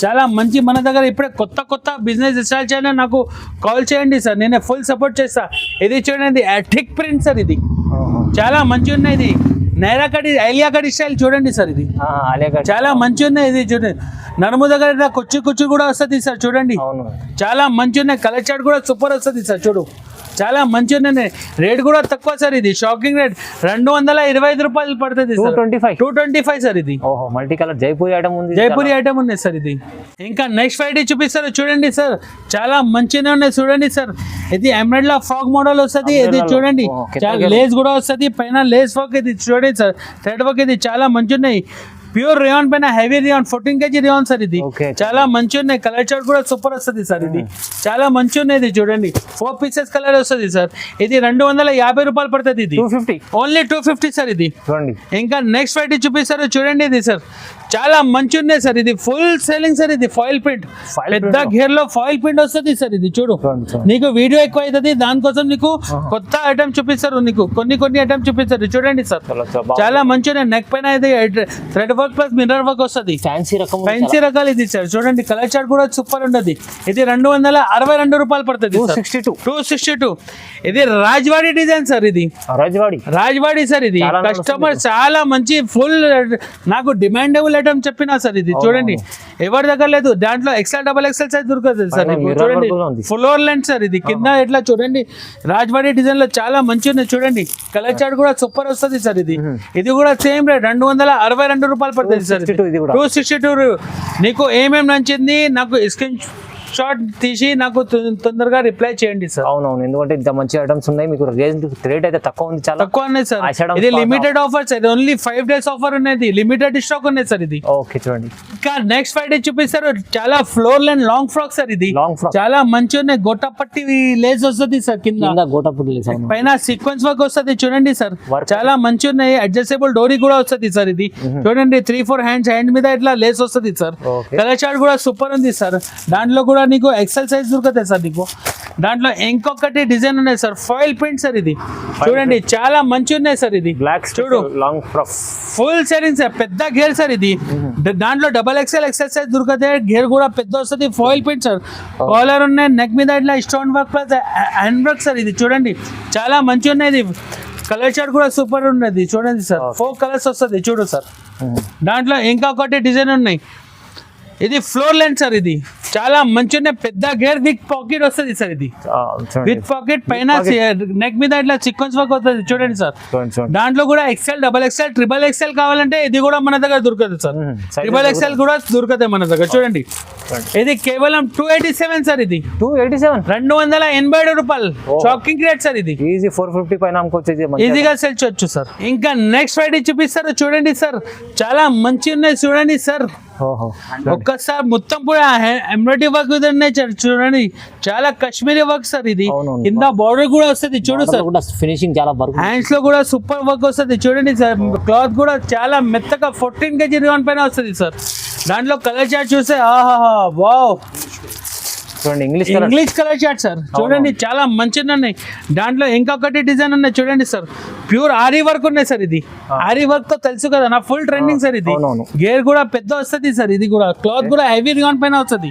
చాలా మంచి. మన దగ్గర ఇప్పుడే కొత్త బిజినెస్ స్టార్ట్ చేయాలని నాకు కాల్ చేయండి సార్, నేనే ఫుల్ సపోర్ట్ చేస్తా. ఇది చూడండి అటిక్ ప్రింట్ సార్. ఇది చాలా మంచి ఉన్నాయి. ఇది నైరా కట్, ఐలియా కట్ స్టైల్ చూడండి సార్. ఇది చాలా మంచి ఉన్నాయి. ఇది చూడండి నడుము దగ్గర కుచ్చు కూడా వస్తుంది సార్. చూడండి చాలా మంచి ఉన్నాయి. కలర్ చార్ట్ కూడా సూపర్ వస్తుంది సార్. చూడు చాలా మంచి ఉన్నాయి. రేట్ కూడా తక్కువ సార్. ఇది షాకింగ్ రేట్ 225 రూపాయలు పడుతుంది. 225 సార్. ఇది మల్టీ కలర్ జైపూరి ఐటమ్ ఉంది. ఉన్నాయి సార్. ఇది ఇంకా నెక్స్ట్ వెరైటీ చూపిస్తారు చూడండి సార్. చాలా మంచిగా ఉన్నాయి చూడండి సార్. ఇది ఎమరాల్డ్ లా ఫ్రాక్ మోడల్ వస్తుంది. ఇది చూడండి లేస్ కూడా వస్తుంది, పైన లేస్ వర్క్. ఇది చూడండి సార్ థ్రెడ్ వర్క్. ఇది చాలా మంచి ఉన్నాయి. ప్యూర్ రేయాన్ పైన heavy rayon 14 kg rayon sir. ఇది చాలా మంచి ఉన్నాయి. కలర్ చార్ట్ కూడా సూపర్ వస్తుంది సార్. ఇది చాలా మంచి ఉన్నాయి. ఇది చూడండి 4 పీసెస్ కలర్ వస్తుంది సార్. ఇది 250 రూపాయలు పడుతుంది. ఇది 250 ఓన్లీ 250 సార్. ఇది చూడండి ఇంకా నెక్స్ట్ వెరైటీ చూపిస్తారు చూడండి. ఇది సార్ చాలా మంచి ఉన్నాయి సార్. ఇది ఫుల్ సేలింగ్ సార్. ఇది ఫాయిల్ ప్రింట్, పెద్ద గేర్ లో ఫాయిల్ ప్రింట్ వస్తుంది సార్. ఇది చూడు నీకు వీడియో ఎక్కువ అవుతుంది, దానికోసం నీకు కొత్త ఐటమ్ చూపిస్తారు. నీకు కొన్ని ఐటమ్ చూపిస్తారు చూడండి సార్. చాలా మంచి ఉన్నాయి. నెక్ పైన ఇది thread work plus mirror work వస్తుంది. ఫ్యాన్సీ రకాలు ఇది సార్. చూడండి కలర్ చార్ట్ కూడా సూపర్ ఉండదు. ఇది 262 రూపాయలు పడుతుంది. 262. ఇది రాజ్వాడి డిజైన్ సార్. ఇది రాజ్వాడి సార్. ఇది కస్టమర్ చాలా మంచి ఫుల్ నాకు డిమాండబుల్ ఐటమ్ చెప్పినా సార్. ఇది చూడండి ఎవరి దగ్గర లేదు. దాంట్లో XL XXL సైజ్ దొరుకుతుంది సార్. చూడండి ఫ్లోర్ లెంత్ సార్. ఇది కింద ఎట్లా చూడండి రాజ్వాడి డిజైన్ లో చాలా మంచి ఉన్నాయి. చూడండి కలర్ చార్ట్ కూడా సూపర్ వస్తుంది సార్. ఇది కూడా సేమ్ రేట్ 262 రూపాయలు పడుతుంది సార్. 262. నీకు ఏమేమి నచ్చింది నాకు స్క్రీన్ షాట్ తీసి నాకు తొందరగా రిప్లై చేయండి సార్. అవునవును, ఎందుకంటే ఇంత మంచి ఐటమ్స్ ఉన్నాయి. మీకు రేట్ అయితే తక్కువ ఉంది, చాలా తక్కువ ఉన్నాయి సార్. ఇది limited offer sir. Only 5 days offer ఉన్నది. లిమిటెడ్ స్టాక్ ఉన్నాయి సార్. ఇది ఓకే చూడండి. ఇంకా నెక్స్ట్ ఫ్రైడే చూపిస్తారు. చాలా floor line long frock sir. ఇది చాలా మంచి ఉన్నాయి. గోటాపట్టి లేస్ వస్తుంది సార్. కింద గోటాపట్టి లేస్, పైన సీక్వెన్స్ వర్క్ వస్తుంది చూడండి సార్. చాలా మంచి ఉన్నాయి. అడ్జస్టబుల్ డోరీ కూడా వస్తుంది సార్. ఇది చూడండి 3-4 హ్యాండ్ మీద ఇట్లా లేస్ వస్తుంది సార్. కలర్ చార్ట్ కూడా సూపర్ ఉంది సార్. దాంట్లో కూడా నీకు ఎక్సెల్ సైజ్ దొరుకుతాయి సార్. నీకు దాంట్లో ఇంకొకటి డిజైన్ ఉన్నాయి సార్. Foil print sir. ఇది చూడండి చాలా మంచి ఉన్నాయి సార్. ఇది బ్లాక్ చూడు long frock full setting sir. పెద్ద గేర్ సార్. ఇది దాంట్లో XXL సైజ్ దొరుకుతాయి. గేర్ కూడా పెద్ద వస్తుంది. Foil print sir. కాలర్ ఉన్నాయి. నెక్ మీద ఇట్లా stone work plus hand work sir. ఇది చూడండి చాలా మంచి ఉన్నాయి. ఇది కలర్ చార్ట్ కూడా సూపర్ ఉన్నది చూడండి సార్. 4 కలర్స్ వస్తుంది చూడు సార్. దాంట్లో ఇంకొకటి డిజైన్ ఉన్నాయి. ఇది ఫ్లోర్ లెంత్ సార్. ఇది చాలా మంచి ఉన్నాయి. పెద్ద గేర్ విత్ పాకెట్ వస్తుంది సార్. ఇది విత్ పాకెట్ పైన నెక్ మీద ఇట్లా సీక్వెన్స్ వర్క్ వస్తుంది చూడండి సార్. దాంట్లో కూడా XL XXL XXL కావాలంటే ఇది కూడా మన దగ్గర దొరుకుతుంది సార్. XXL కూడా దొరుకుతాయి మన దగ్గర చూడండి. ఇది కేవలం 287 సార్. ఇది 287 287 రూపాయలు. Shocking rate sir. ఇది ఈజీ 450 పైన అమ్ముకోవచ్చు, ఈజీగా సెల్ చేయొచ్చు సార్. ఇంకా నెక్స్ట్ వెరైటీ చూపిస్తారు చూడండి సార్, చాలా మంచి ఉన్నాయి చూడండి సార్. ఒక్కసారి మొత్తం కూడా ఎంబ్రాయిడరీ వర్క్ ఉన్నాయి సార్. చూడండి చాలా కాశ్మీరీ వర్క్ సార్. ఇది కింద బార్డర్ కూడా వస్తుంది చూడు సార్. ఫినిషింగ్ చాలా హ్యాండ్స్ లో కూడా సూపర్ వర్క్ వస్తుంది చూడండి సార్. క్లాత్ కూడా చాలా మెత్తగా 14 kg రియాన్ పైన వస్తుంది సార్. దాంట్లో కలర్ చార్ట్ చూస్తే ఆహా wow, English colour chart sir. చూడండి చాలా మంచిగా ఉన్నాయి. దాంట్లో ఇంకొకటి డిజైన్ ఉన్నాయి చూడండి సార్. ప్యూర్ ఆరీ వర్క్ ఉన్నాయి సార్. ఇది ఆరీ వర్క్ తో తెలుసు కదా నా ఫుల్ ట్రెండింగ్ సార్. ఇది గేర్ కూడా పెద్ద వస్తుంది సార్. ఇది కూడా క్లాత్ కూడా హెవీ రియాన్ పైన వస్తుంది.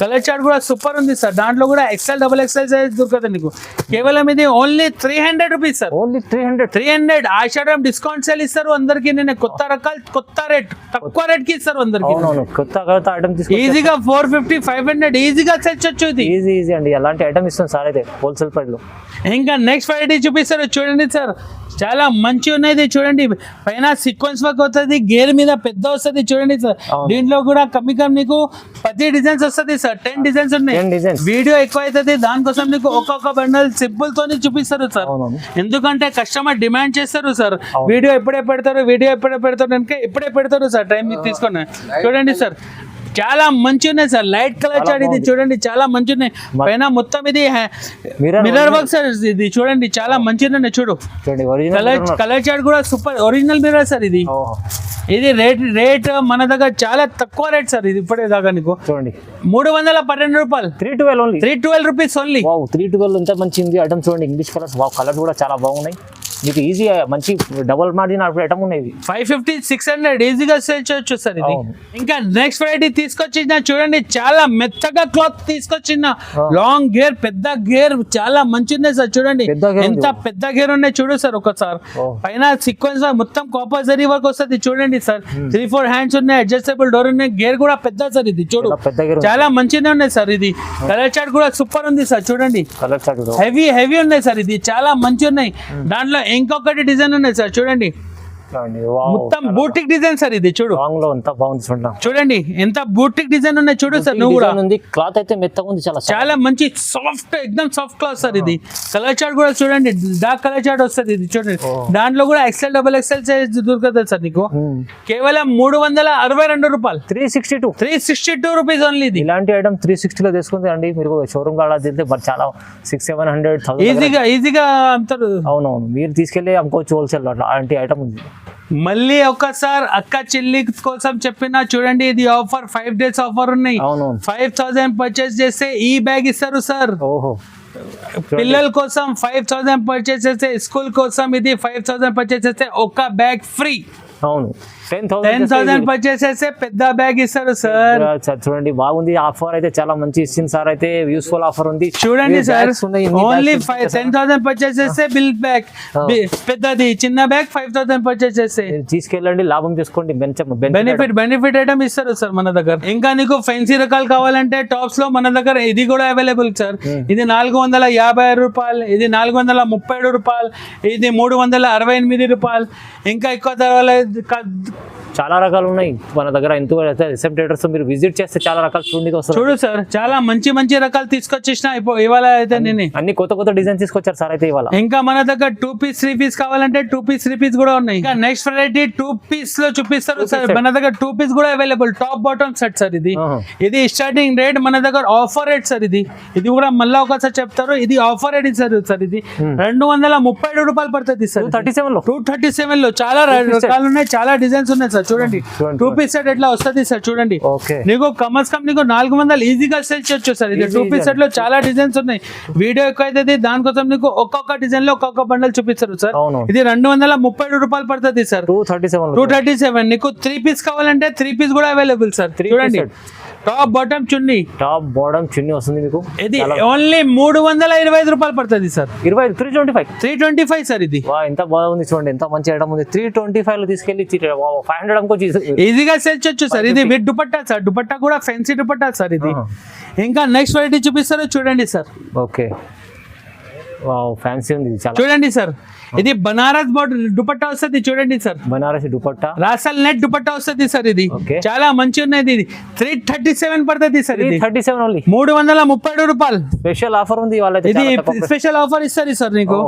కలర్ చార్ట్ కూడా సూపర్ ఉంది సార్. దాంట్లో కూడా XL XXL సైజ్ దొరుకుతుంది నీకు. కేవలం ఇది ఓన్లీ 300 రూపీస్ సార్. ఓన్లీ 300. ఆషాఢం డిస్కౌంట్ సేల్ ఇస్తారు అందరికి. నేను కొత్త రకాలు కొత్త రేట్ తక్కువ రేట్ కి ఇస్తారు అందరికి. ఈజీగా 450 500 ఈజీగా సెల్ చేయొచ్చు. ఇది ఈజీ అండి. అలాంటి ఐటమ్ ఇస్తాం సార్ అయితే హోల్సేల్ ప్రైస్ లో. ఇంకా నెక్స్ట్ వెరైటీ చూపిస్తారు చూడండి సార్. చాలా మంచి ఉన్నాయి చూడండి. పైన సీక్వెన్స్ వర్క్ అవుతుంది, గేర్ మీద పెద్ద వస్తుంది చూడండి సార్. దీంట్లో కూడా కమ్మి నీకు 10 డిజైన్స్ వస్తుంది సార్. 10 డిజైన్స్ ఉన్నాయి. వీడియో ఎక్కువ అవుతుంది, దానికోసం నీకు ఒక్కొక్క బండల్ సింపుల్ తోని చూపిస్తారు సార్. ఎందుకంటే కస్టమర్ డిమాండ్ చేస్తారు సార్. వీడియో ఎప్పుడే పెడతారు అంటే ఇప్పుడే పెడతారు సార్. టైం తీసుకున్నా చూడండి సార్. చాలా మంచి ఉన్నాయి సార్. Light colour chart. ఇది చూడండి చాలా మంచి ఉన్నాయి. పైన మొత్తం ఇది మిర్రర్ వర్క్ సార్. ఇది చూడండి చాలా మంచిగా ఉన్నాయి. చూడు కలర్ చార్ట్ కూడా సూపర్ ఒరిజినల్ మిర్రర్ సార్. ఇది రేట్ మన దగ్గర చాలా తక్కువ రేట్ సార్. ఇది ఇప్పుడే దాకా నీకు చూడండి 312 రూపాయలు. 312 రూపీస్ ఓన్లీ. 312 ఎంత మంచిది ఐటమ్ చూడండి. ఇంగ్లీష్ కలర్స్ కలర్ కూడా చాలా బాగున్నాయి. మీకు ఈజీ మంచి డబుల్ మార్జిన్ ఐటమ్ ఉన్నాయి. 550 600 ఈజీగా సేల్ చేయొచ్చు సార్. ఇది ఇంకా నెక్స్ట్ వెరైటీ తీసుకొచ్చిన చూడండి. చాలా మెత్తగా క్లాత్ తీసుకొచ్చిన లాంగ్ గేర్ పెద్ద గేర్ చాలా మంచి ఉన్నాయి సార్. చూడండి ఎంత పెద్ద గేర్ ఉన్నాయి చూడు సార్. ఒకసారి పైన సీక్వెన్స్ మొత్తం కాపర్ జరీ వర్క్ వస్తుంది చూడండి సార్. 3-4 హ్యాండ్స్ ఉన్నాయి, అడ్జస్టబుల్ డోర్ ఉన్నాయి, గేర్ కూడా పెద్ద సార్. ఇది చూడు చాలా మంచిగా ఉన్నాయి సార్. ఇది కలర్ చార్ట్ కూడా సూపర్ ఉంది సార్. చూడండి హెవీ ఉన్నాయి సార్. ఇది చాలా మంచి ఉన్నాయి. దాంట్లో ఇంకొకటి డిజైన్ ఉన్నాయి సార్. చూడండి మొత్తం బూటిక్ డిజైన్ సార్. ఇది చూడు చూడండి ఎంత బూటిక్ డిజైన్ ఉన్నాయి చూడు సార్. నువ్వు కూడా క్లాత్ అయితే మెత్తగా ఉంది, చాలా మంచి సాఫ్ట్ ఎక్దమ్ సాఫ్ట్ క్లాత్ సార్. ఇది కలర్ చార్ట్ కూడా చూడండి డార్క్ కలర్ చార్ట్ వస్తుంది. ఇది చూడండి దాంట్లో కూడా XL XXL సైజ్ దొరుకుతుంది సార్ నీకు. కేవలం 362 రూపాయలు. 362 రూపీస్ ఓన్లీ. ఇది ఇలాంటి ఐటమ్ 360 లో తీసుకుంటే అండి మీరు షోరూమ్ కాడ తింటే చాలా 600-700 ఈజీగా అమ్ముతారు. అవునవును, మీరు తీసుకెళ్ళి అమ్ముకోవచ్చు హోల్సేల్. అలాంటి ఐటమ్ ఉంది. మళ్ళీ ఒకసారి అక్క చెల్లి కోసం చెప్పిన చూడండి. ఇది ఆఫర్ 5 days ఆఫర్ ఉన్నాయి. 5000 పర్చేస్ చేస్తే ఈ బ్యాగ్ ఇస్తారు సార్. పిల్లల కోసం 5000 పర్చేస్ చేస్తే, స్కూల్ కోసం ఇది 5000 పర్చేస్ చేస్తే ఒక బ్యాగ్ ఫ్రీ. అవును 10,000 పర్చేస్ చేస్తే పెద్ద బ్యాగ్ ఇస్తారు సార్. చూడండి బాగుంది ఆఫర్ అయితే, చాలా మంచి ఇచ్చింది సార్. అయితే యూస్ఫుల్ ఆఫర్ ఉంది చూడండి సార్. ఓన్లీ 10,000 పర్చేస్ చేస్తే బిల్ బ్యాగ్ పెద్దది, చిన్న బ్యాగ్ 5,000 పర్చేస్ చేస్తే తీసుకెళ్ళండి, లాభం చేసుకోండి. బెనిఫిట్ ఐటమ్ ఇస్తారు సార్ మన దగ్గర. ఇంకా నీకు ఫ్యాన్సీ రకాలు కావాలంటే టాప్స్ లో మన దగ్గర ఇది కూడా అవైలబుల్ సార్. ఇది 450 రూపాయలు, ఇది 437 రూపాయలు, ఇది 368 రూపాయలు. ఇంకా ఎక్కువ చాలా రకాలు ఉన్నాయి మన దగ్గర. రిసెప్టర్స్ మీరు విజిట్ చేస్తే చాలా రకాలు చూడు సార్. చాలా మంచి రకాలు తీసుకొచ్చేసిన ఇవాళ అయితే నేను అన్ని కొత్త డిజైన్ తీసుకొచ్చారు సార్. అయితే ఇవాళ ఇంకా మన దగ్గర 2 piece 3 piece కావాలంటే 2 piece 3 piece కూడా ఉన్నాయి. ఇంకా నెక్స్ట్ వెరైటీ 2 piece లో చూపిస్తారు సార్. మన దగ్గర 2 piece కూడా available, top bottom set sir. ఇది స్టార్టింగ్ రేట్ మన దగ్గర ఆఫర్ రేట్ సార్. ఇది కూడా మళ్ళీ ఒకసారి చెప్తారు. ఇది ఆఫర్ రేట్ సార్. ఇది 237 రూపాయలు పడుతుంది సార్. 237 లో చాలా రకాలు ఉన్నాయి, చాలా డిజైన్స్ ఉన్నాయి సార్. చూడండి 2 piece సెట్ ఎట్లా వస్తుంది సార్. చూడండి నీకు కమస్ కమ్ నీకు 400 ఈజీగా సేల్ చేయొచ్చు సార్. ఇది 2 piece సెట్ లో చాలా డిజైన్స్ ఉన్నాయి. వీడియో ఎక్కువ అయితే దానికోసం నీకు ఒక్కొక్క డిజైన్ లో ఒక్కొక్క బండల్ చూపిస్తారు సార్. ఇది 237 రూపాయలు పడుతుంది సార్. 237 నీకు 3 piece కావాలంటే 3 piece కూడా అవైలబుల్ సార్. చూడండి టాప్ బాటమ్ చున్నీ వస్తుంది మీకు. ఇది ఓన్లీ 325 రూపాయలు పడుతుంది సార్. 325 సార్. ఇది ఎంత బాగుంది చూడండి, ఎంత మంచి ఐటమ్ ఉంది. 325 లో తీసుకెళ్లి 500 అమ్ముకోవచ్చు, ఈజీగా సేల్ చేయొచ్చు సార్. ఇది విత్ దుపట్టా సార్. దుపట్టా కూడా ఫ్యాన్సీ దుపట్టా సార్. ఇది ఇంకా నెక్స్ట్ వెరైటీ చూపిస్తారు చూడండి సార్. ఓకే ఫ్యాన్సీ ఉంది చాలా. చూడండి సార్, ఇది బనారస్ బోర్డర్ దుపట్టా వస్తుంది చూడండి సార్, బనారసి దుపట్టా రాసల్ నెట్ దుపట్టా వస్తుంది సార్. ఇది Okay. చాలా మంచి ఉన్నది. ఇది 337 పడుతుంది సార్. ఇది 37 ఓన్లీ, 337 రూపాయలు. స్పెషల్ ఆఫర్ ఉంది వాళ్ళ. ఇది స్పెషల్ ఆఫర్ ఇస్తారు సార్ నీకు.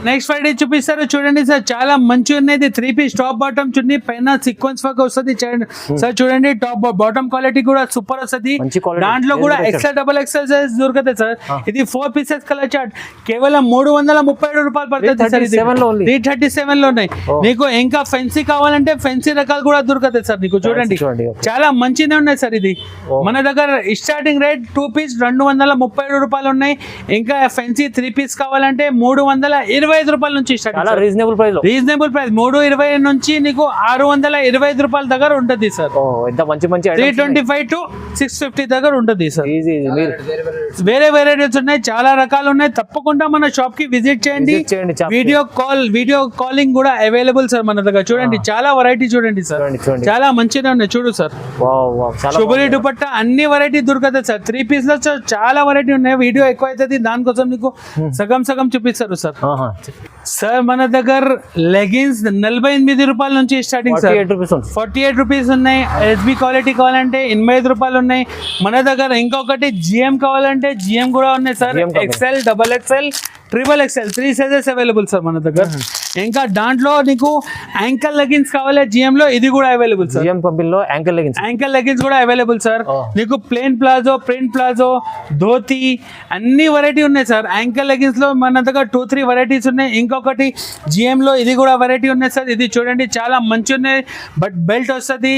నెక్స్ట్ ఫ్రైడే చూపిస్తారు చూడండి సార్, చాలా మంచి ఉన్నది. 3 పీస్ టాప్ బాటమ్ చున్నీ, పైన సీక్వెన్స్ వర్క్ వస్తుంది సార్. చూడండి టాప్ బాటమ్ క్వాలిటీ కూడా సూపర్ వస్తుంది. దాంట్లో కూడా ఎక్సెల్ డబుల్ ఎక్సెల్ సైజ్ దొరుకుతాయి సార్. ఇది 4 పీసెస్ కలర్ చార్ట్ కేవలం 337 రూపాయలు పడుతుంది సార్. 337 లో ఉన్నాయి. నీకు ఇంకా ఫెన్సీ కావాలంటే ఫెన్సీ రకాలు కూడా దొరుకుతాయి సార్ నీకు. చూడండి చాలా మంచిగా ఉన్నాయి సార్. ఇది మన దగ్గర స్టార్టింగ్ రేట్ 2 పీస్ 237 రూపాయలు ఉన్నాయి. ఇంకా ఫెన్సీ 3 పీస్ కావాలంటే 325 రూపాయల నుంచి స్టార్ట్. రీజనబుల్ ప్రైస్, 320 నుంచి నీకు 625 రూపాయల దగ్గర ఉంటుంది సార్. ఎంత మంచి మంచి 325 to 650 దగ్గర ఉంటుంది సార్. వేరే వెరైటీస్ ఉన్నాయి, చాలా రకాలు ఉన్నాయి. తప్పకుండా మన షాప్ కి విజిట్ చేయండి. వీడియో కాలింగ్ కూడా అవైలబుల్ సార్ మన దగ్గర. చూడండి చాలా వెరైటీ చూడండి సార్, చాలా మంచిగా ఉన్నాయి. చూడు సార్, శుభ్రీ దుపట్టా అన్ని వెరైటీ దొరుకుతాయి సార్. 3 పీస్ లో చాలా వెరైటీ ఉన్నాయి. వీడియో ఎక్కువ అవుతుంది, దానికోసం నీకు సగం చూపిస్తారు సార్. సార్ మన దగ్గర లెగిన్స్ 48 రూపాయల నుంచి స్టార్టింగ్ సార్. 48 రూపీస్ ఉన్నాయి. ఎస్బి క్వాలిటీ కావాలంటే 85 రూపాయలు ఉన్నాయి మన దగ్గర. ఇంకొకటి జిఎం కావాలంటే జిఎం కూడా ఉన్నాయి sir. XL, double XL, triple XL 3 sizes available sir మన దగ్గర. ఇంకా దాంట్లో నీకు యాంకల్ లెగిన్స్ కావాలి జిఎం లో, ఇది కూడా అవైలబుల్ సార్. జిఎం కంపెనీలో యాంకల్ లెగిన్స్ కూడా అవైలబుల్ సార్. నీకు plain palazzo, print palazzo, dhoti అన్ని వెరైటీ ఉన్నాయి సార్. యాంకల్ లెగిన్స్ లో మన దగ్గర 2-3 వెరైటీస్ ఉన్నాయి. ఇంకొకటి జిఎం లో ఇది కూడా వెరైటీ ఉన్నాయి సార్. ఇది చూడండి చాలా మంచి ఉన్నాయి. బట్ బెల్ట్ వస్తుంది,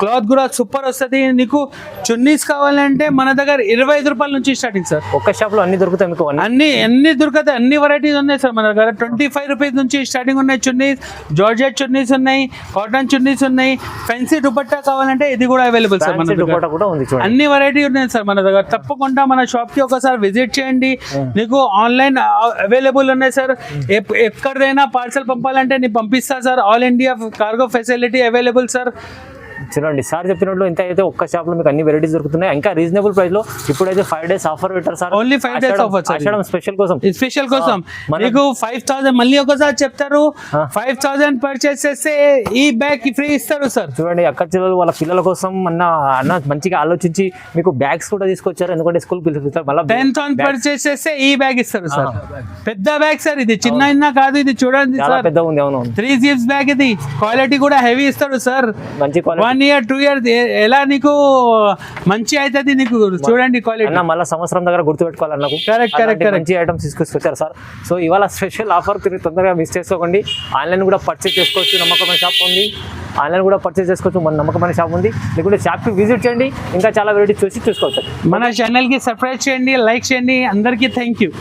క్లాత్ కూడా సూపర్ వస్తుంది. నీకు చున్నీస్ కావాలంటే మన దగ్గర 25 రూపాయల నుంచి స్టార్టింగ్ సార్. ఒక్క షాప్ లో అన్ని దొరుకుతాయి మీకు. అన్ని దొరుకుతాయి, అన్ని వెరైటీస్ ఉన్నాయి సార్ మన దగ్గర. 25 రూపీస్ నుంచి స్టార్టింగ్ ఉన్నాయి చున్నీస్. జార్జెట్ చున్నీస్ ఉన్నాయి, కాటన్ చున్నీస్ ఉన్నాయి. ఫెన్సీ దుపట్టా కావాలంటే ఇది కూడా అవైలబుల్ సార్ మన దగ్గర. అన్ని వెరైటీ ఉన్నాయి సార్ మన దగ్గర. తప్పకుండా మన షాప్ కి ఒకసారి విజిట్ చేయండి. నీకు ఆన్లైన్ అవైలబుల్ ఉన్నాయి సార్. ఎక్కడైనా పార్సల్ పంపాలంటే నేను పంపిస్తా sir. All India cargo facility available sir. చూడండి సార్ చెప్పినట్లు ఇంత అయితే ఒక్క షాప్ లో మీకు అన్ని వెరైటీస్ దొరుకుతున్నాయి. ఇంకా రీజనబుల్ ప్రైస్ లో. ఇప్పుడైతే 5 days ఆఫర్ పెట్టారు sir. Only 5 days offer sir. Special కోసం మీకు 5000 మళ్ళీ ఒకసారి చెప్తారు. 5000 పర్చేస్ చేస్తే ఈ బ్యాగ్ ఫ్రీ ఇస్తారు సార్. చూడండి అక్క చెల్లెలు వాళ్ళ పిల్లల కోసం అన్న మంచిగా ఆలోచించి మీకు బ్యాగ్స్ కూడా తీసుకొచ్చారు. ఎందుకంటే స్కూల్ పిలుస్తారు. మళ్ళీ 10,000 పర్చేస్ చేస్తే ఈ బ్యాగ్ ఇస్తారు సార్. పెద్ద బ్యాగ్ సార్. ఇది చిన్న కాదు, ఇది చూడండి సార్ పెద్ద ఉంది. అవును, 3 zips బ్యాగ్. ఇది క్వాలిటీ కూడా హెవీ ఇస్తారు సార్. మంచి క్వాలిటీ. 1 year 2 years ఎలా నీకు మంచి అవుతుంది నీకు. చూడండి క్వాలిటీ. మళ్ళీ సంవత్సరం దగ్గర గుర్తుపెట్టుకోవాలి నాకు. కరెక్ట్ మంచి ఐటమ్స్ తీసుకొచ్చారు సార్. సో ఇవాళ స్పెషల్ ఆఫర్ తొందరగా మిస్ చేసుకోకండి. ఆన్లైన్ కూడా పర్చేస్ చేసుకోవచ్చు, నమ్మకమైన షాప్ ఉంది. ఆన్లైన్ కూడా పర్చేస్ చేసుకోవచ్చు, మన నమ్మకమైన షాప్ ఉంది. లేకుంటే షాప్కి విజిట్ చేయండి, ఇంకా చాలా వెరైటీ చూసుకోవచ్చు. మన ఛానల్కి సబ్స్క్రైబ్ చేయండి, లైక్ చేయండి. అందరికీ థ్యాంక్ యూ.